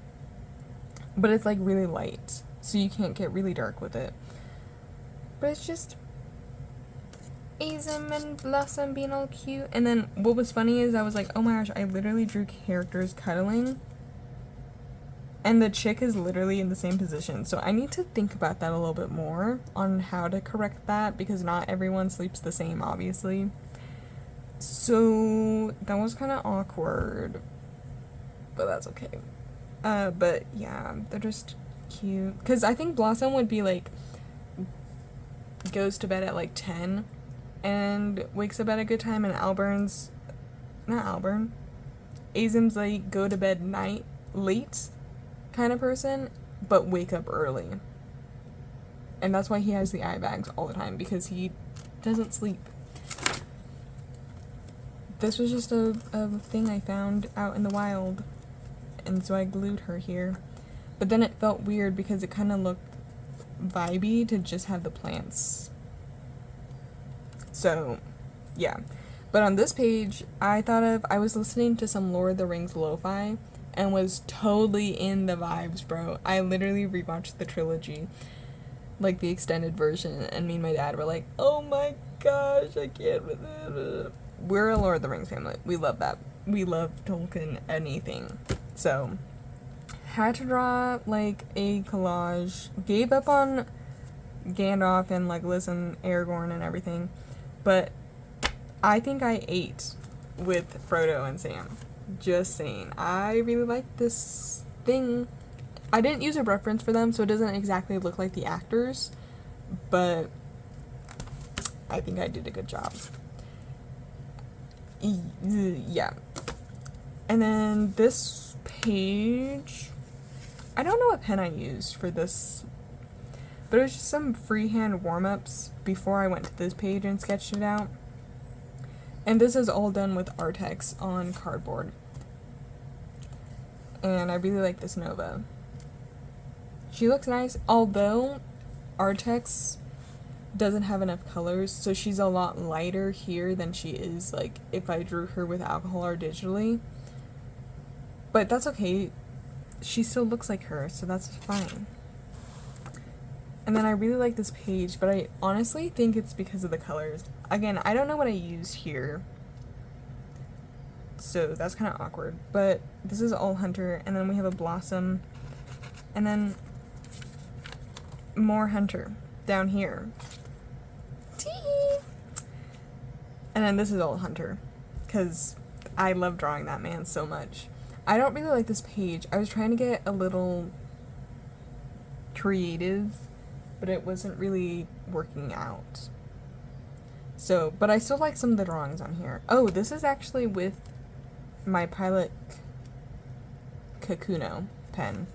But it's like really light, so you can't get really dark with it. But it's just Azim and Blossom being all cute. And then what was funny is I was like, oh my gosh, I literally drew characters cuddling. And the chick is literally in the same position. So I need to think about that a little bit more on how to correct that, because not everyone sleeps the same, obviously. So that was kind of awkward, but that's okay. But yeah, they're just cute. Because I think Blossom would be like, goes to bed at like 10 and wakes up at a good time, and Azim's like go to bed late kind of person, but wake up early. And that's why he has the eye bags all the time, because he doesn't sleep. This was just a thing I found out in the wild. and so I glued her here. But then it felt weird because it kind of looked vibey to just have the plants. So, yeah. But on this page, I was listening to some Lord of the Rings lo-fi and was totally in the vibes, bro. I literally rewatched the trilogy, like the extended version, and me and my dad were like, oh my gosh, I can't with it. We're a Lord of the Rings family. We love that. We love Tolkien anything. So, had to draw, like, a collage. Gave up on Gandalf and Legolas and Aragorn and everything. But I think I ate with Frodo and Sam. Just saying. I really like this thing. I didn't use a reference for them, so it doesn't exactly look like the actors. But I think I did a good job. Yeah. And then this page, I don't know what pen I used for this, but it was just some freehand warm-ups before I went to this page and sketched it out. And this is all done with Artex on cardboard. And I really like this Nova. She looks nice, although Artex doesn't have enough colors, so she's a lot lighter here than she is, like, if I drew her with alcohol or digitally. But that's okay. She still looks like her, so that's fine. And then I really like this page, but I honestly think it's because of the colors. Again, I don't know what I used here, so that's kind of awkward. But this is all Hunter, and then we have a Blossom, and then more Hunter down here. Tee! And then this is all Hunter, because I love drawing that man so much. I don't really like this page. I was trying to get a little creative, but it wasn't really working out. So, but I still like some of the drawings on here. Oh, this is actually with my Pilot Kakuno pen.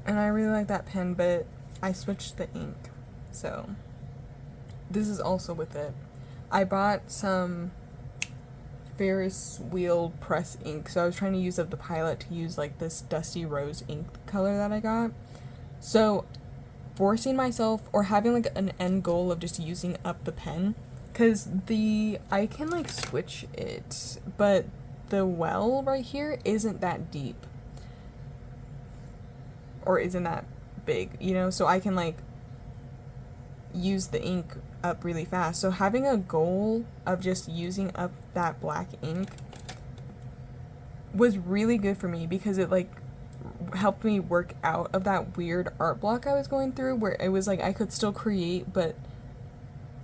And I really like that pen, but I switched the ink. So, this is also with it. I bought some Ferris wheel press ink, so I was trying to use up the Pilot to use like this dusty rose ink color that I got. So, forcing myself or having like an end goal of just using up the pen, because I can like switch it, but the well right here isn't that deep or isn't that big, you know, so I can like use the ink up really fast. So having a goal of just using up that black ink was really good for me, because it like helped me work out of that weird art block I was going through, where it was like I could still create, but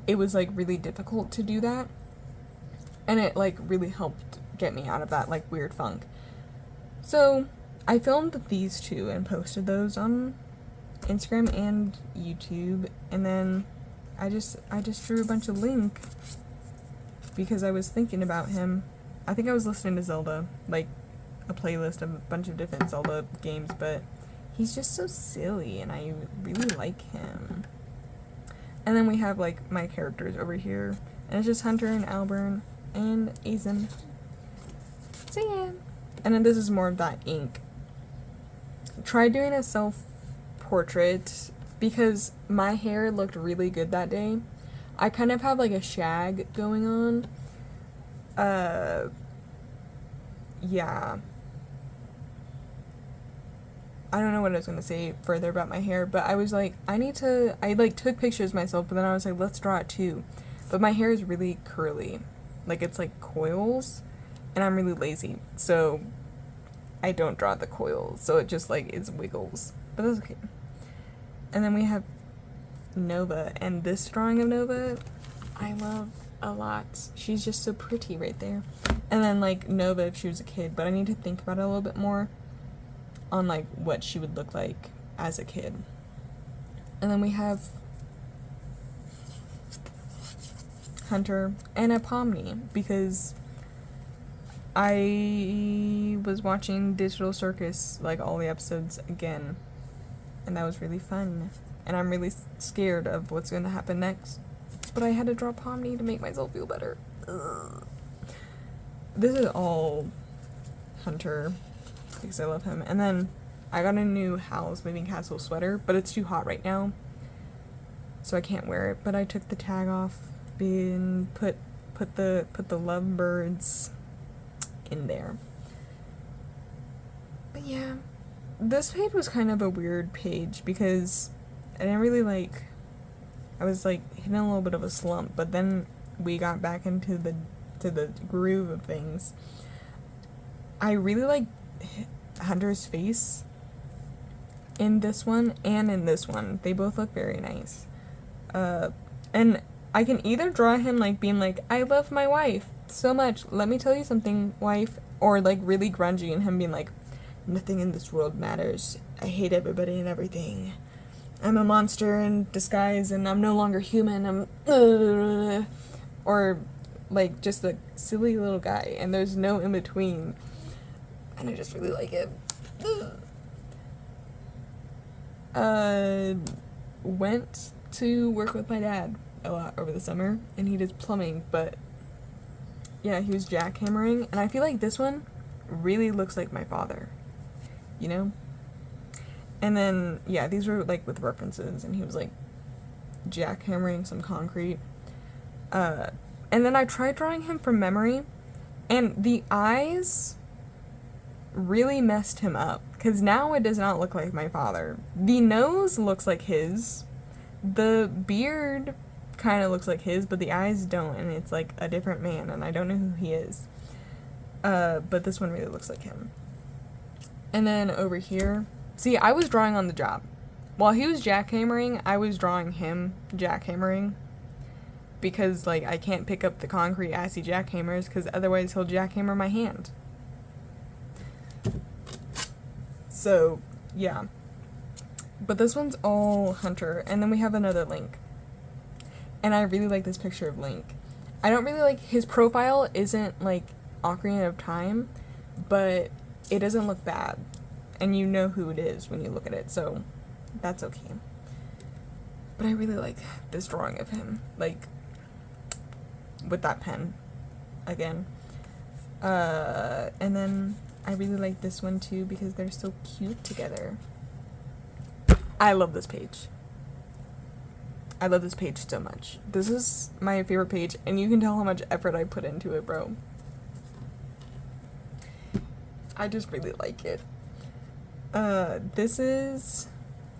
it was like really difficult to do that. And it like really helped get me out of that like weird funk. So I filmed these two and posted those on Instagram and YouTube, and then I just drew a bunch of Link because I was thinking about him. I think I was listening to Zelda, like a playlist of a bunch of different Zelda games, but he's just so silly and I really like him. And then we have like my characters over here, and it's just Hunter and Alburn and Azen. So yeah. And then this is more of that ink. Try doing a self-portrait because my hair looked really good that day. I kind of have like a shag going on. Yeah. I don't know what I was going to say further about my hair, but I was like, I like took pictures myself, but then I was like, let's draw it too. But my hair is really curly. Like it's like coils, and I'm really lazy. So I don't draw the coils. So it just like is wiggles. But that's okay. And then we have Nova, and this drawing of Nova I love a lot. She's just so pretty right there. And then like Nova if she was a kid, but I need to think about it a little bit more on like what she would look like as a kid. And then we have Hunter and a Pomni, because I was watching Digital Circus, like all the episodes again, and that was really fun. And I'm really scared of what's going to happen next. But I had to draw Pomni to make myself feel better. Ugh. This is all Hunter. because I love him. And then I got a new Howl's Moving Castle sweater, but it's too hot right now, so I can't wear it. But I took the tag off and put the lovebirds in there. But yeah, this page was kind of a weird page because I didn't really like, I was like hitting a little bit of a slump, but then we got back into the groove of things. I really like Hunter's face in this one and in this one. They both look very nice. And I can either draw him like being like, I love my wife so much, let me tell you something, wife, or like really grungy and him being like, nothing in this world matters. I hate everybody and everything. I'm a monster in disguise and I'm no longer human. Or like just a silly little guy, and there's no in between. And I just really like it. Went to work with my dad a lot over the summer, and he does plumbing, but yeah, he was jackhammering, and I feel like this one really looks like my father, you know? And then, yeah, these were like with references, and he was like jackhammering some concrete. And then I tried drawing him from memory, and the eyes really messed him up, because now it does not look like my father. The nose looks like his, the beard kind of looks like his, but the eyes don't, and it's like a different man, and I don't know who he is. But this one really looks like him. And then over here, see, I was drawing on the job. While he was jackhammering, I was drawing him jackhammering, because like I can't pick up the concrete as he jackhammers, because otherwise he'll jackhammer my hand. So yeah, but this one's all Hunter, and then we have another Link, and I really like this picture of Link. I don't really like his profile, isn't like Ocarina of Time, but it doesn't look bad, and you know who it is when you look at it, so that's okay. But I really like this drawing of him, like with that pen again. And then I really like this one too because they're so cute together. I love this page. I love this page so much. This is my favorite page, and you can tell how much effort I put into it, bro. I just really like it. This is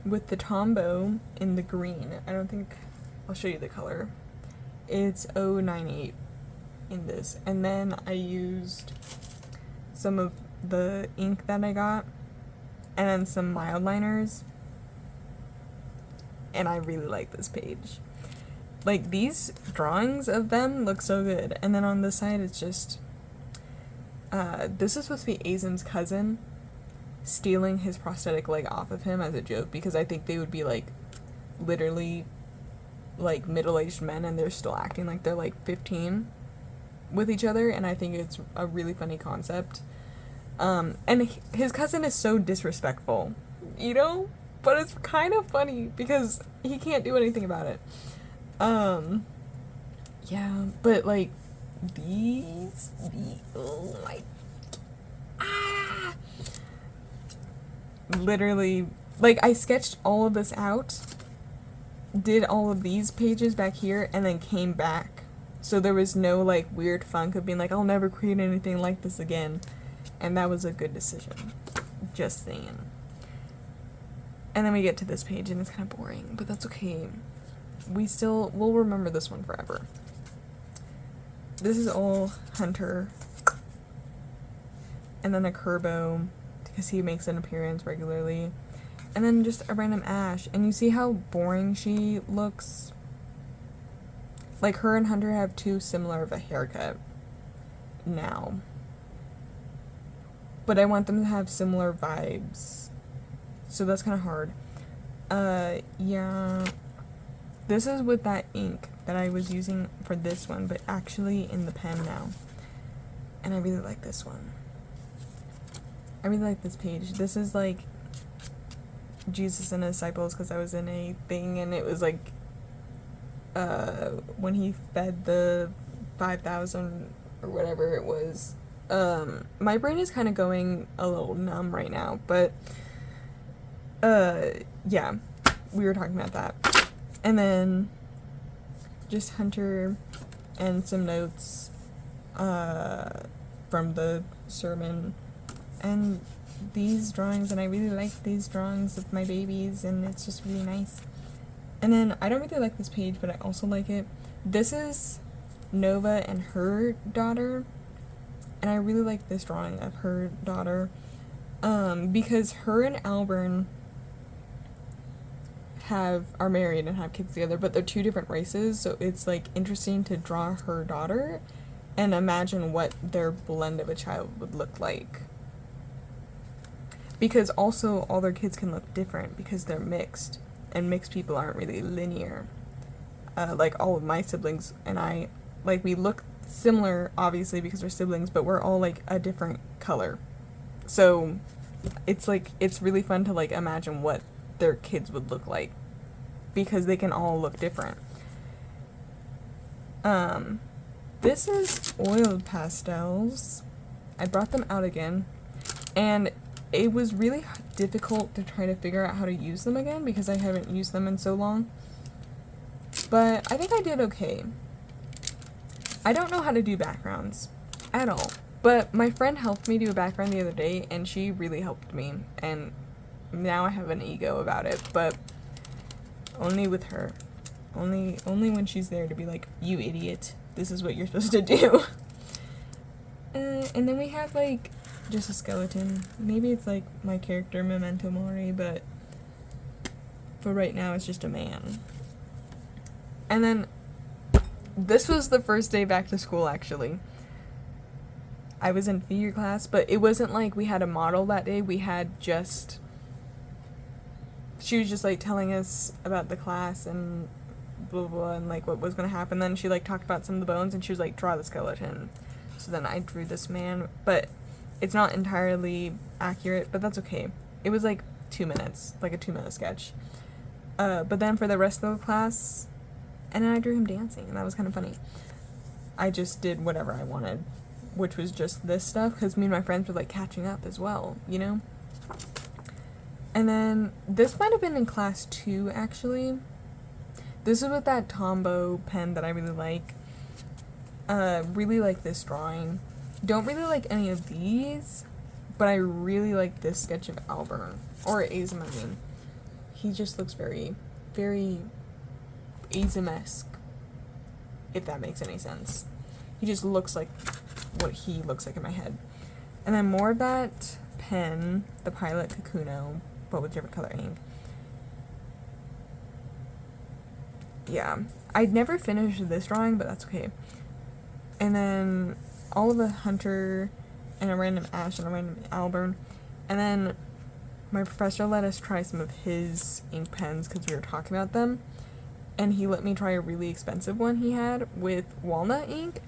with the Tombow in the green. I don't think I'll show you the color. It's 098 in this. And then I used some of the ink that I got, and then some mild liners. And I really like this page. Like, these drawings of them look so good. And then on this side, it's just, this is supposed to be Azim's cousin stealing his prosthetic leg off of him as a joke, because I think they would be, like, literally, like, middle-aged men, and they're still acting like they're, like, 15 with each other, and I think it's a really funny concept. And his cousin is so disrespectful, you know? But it's kind of funny, because he can't do anything about it. Yeah, but, like, oh my, literally, like, I sketched all of this out, did all of these pages back here, and then came back. So there was no, like, weird funk of being like, I'll never create anything like this again. And that was a good decision. Just saying. And then we get to this page, and it's kind of boring, but that's okay. We'll remember this one forever. This is all Hunter. And then a Kerbo, because he makes an appearance regularly. And then just a random Ash. And you see how boring she looks? Like, her and Hunter have too similar of a haircut now. But I want them to have similar vibes. So that's kind of hard. Yeah. This is with that ink that I was using for this one, but actually in the pen now. And I really like this one. I really like this page. This is like Jesus and his disciples, because I was in a thing, and it was like when he fed the 5,000 or whatever it was My brain is kind of going a little numb right now, but yeah, we were talking about that. And then just Hunter and some notes from the sermon, and these drawings, and I really like these drawings of my babies, and it's just really nice. And then I don't really like this page, but I also like it. This is Nova and her daughter, and I really like this drawing of her daughter, because her and Albern are married and have kids together, but they're two different races, so it's like interesting to draw her daughter and imagine what their blend of a child would look like. Because also all their kids can look different because they're mixed, and mixed people aren't really linear. Like all of my siblings and I, like, we look similar obviously because we're siblings, but we're all like a different color. So it's like, it's really fun to like imagine what their kids would look like because they can all look different. This is oil pastels. I brought them out again, and it was really difficult to try to figure out how to use them again because I haven't used them in so long. But I think I did okay. I don't know how to do backgrounds at all, but my friend helped me do a background the other day, and she really helped me, and now I have an ego about it, but only with her. Only when she's there to be like, you idiot, this is what you're supposed to do. And then we have like just a skeleton. Maybe it's like my character Memento Mori, but for right now it's just a man. And then this was the first day back to school, actually. I was in figure class, but it wasn't like we had a model that day. We had just, she was just like telling us about the class and blah blah and like what was gonna happen. Then she like talked about some of the bones, and she was like, draw the skeleton. So then I drew this man, but it's not entirely accurate, but that's okay. It was like 2 minutes, like a 2-minute sketch. But then for the rest of the class, and then I drew him dancing, and that was kind of funny. I just did whatever I wanted, which was just this stuff, because me and my friends were like catching up as well, you know? And then this might have been in class 2, actually. This is with that Tombow pen that I really like. Really like this drawing. Don't really like any of these, but I really like this sketch of Albert, or Azim, I mean. He just looks very, very Azim-esque, if that makes any sense. He just looks like what he looks like in my head. And then more of that pen, the Pilot Kakuno, but with different color ink. Yeah, I'd never finished this drawing, but that's okay. And then all of a Hunter, and a random Ash, and a random Albert. And then my professor let us try some of his ink pens because we were talking about them. And he let me try a really expensive one he had with walnut ink.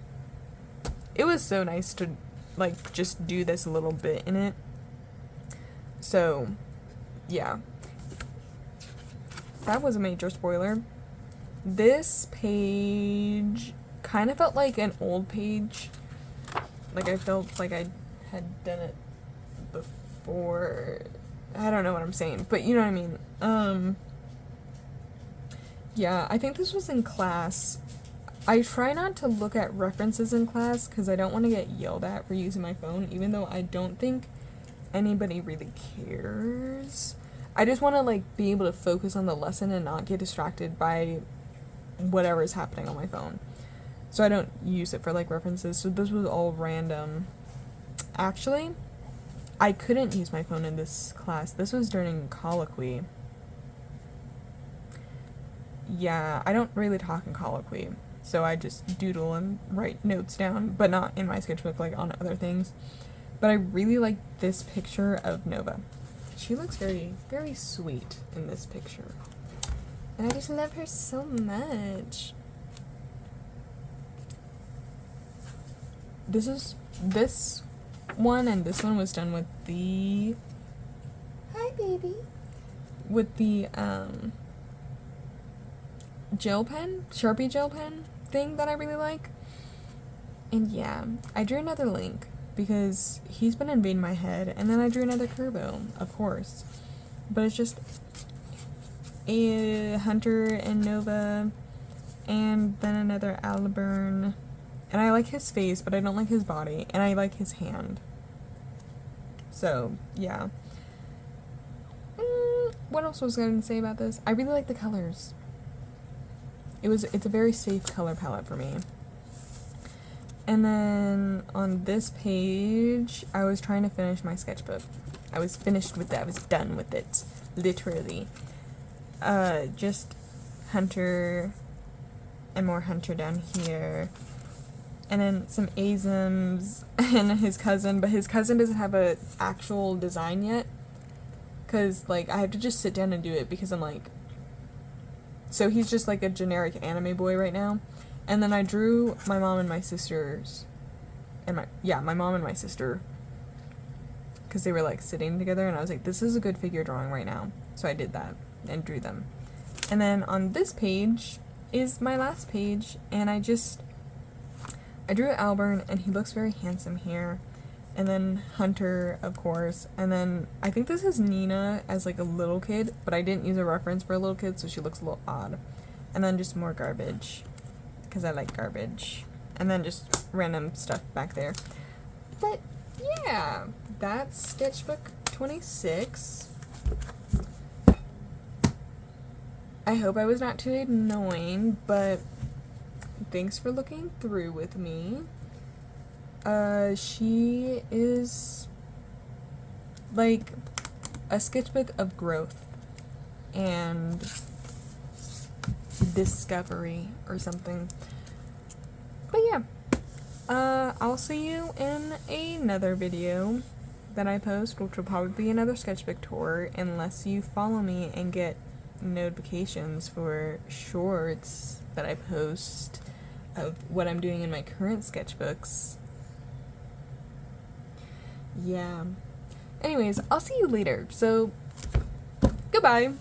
It was so nice to, like, just do this a little bit in it. So, yeah. That was a major spoiler. This page kind of felt like an old page. Like, I felt like I had done it before. I don't know what I'm saying, but you know what I mean. Yeah, I think this was in class. I try not to look at references in class because I don't want to get yelled at for using my phone, even though I don't think anybody really cares. I just want to, like, be able to focus on the lesson and not get distracted by whatever is happening on my phone. So I don't use it for, like, references. So this was all random. Actually, I couldn't use my phone in this class. This was during colloquy. Yeah, I don't really talk in colloquy. So I just doodle and write notes down, but not in my sketchbook, like on other things. But I really like this picture of Nova. She looks very, very sweet in this picture. And I just love her so much. This one and this one was done with the... Hi, baby. With the, gel pen, Sharpie gel pen thing that I really like. And yeah, I drew another link because he's been invading my head. And then I drew another Kerbo, of course. But it's just a Hunter and Nova, and then another Aliburn. And I like his face, but I don't like his body, and I like his hand. So, yeah. What else was I going to say about this? I really like the colors. It's a very safe color palette for me. And then on this page, I was trying to finish my sketchbook. I was finished with it. I was done with it. Literally. Just Hunter and more Hunter down here. And then some Azums and his cousin, but his cousin doesn't have a actual design yet. Because, like, I have to just sit down and do it because I'm like... So he's just like a generic anime boy right now. And then I drew my mom and my sisters. And my mom and my sister. Because they were, like, sitting together. And I was like, this is a good figure drawing right now. So I did that and drew them. And then on this page is my last page. And I drew Alburn, and he looks very handsome here. And then Hunter, of course. And then I think this is Nina as like a little kid, but I didn't use a reference for a little kid, so she looks a little odd. And then just more garbage, because I like garbage. And then just random stuff back there. But yeah, that's Sketchbook 26. I hope I was not too annoying, but thanks for looking through with me. She is like a sketchbook of growth and discovery or something. But yeah, I'll see you in another video that I post, which will probably be another sketchbook tour, unless you follow me and get notifications for shorts that I post of what I'm doing in my current sketchbooks. Yeah. Anyways, I'll see you later. So, goodbye.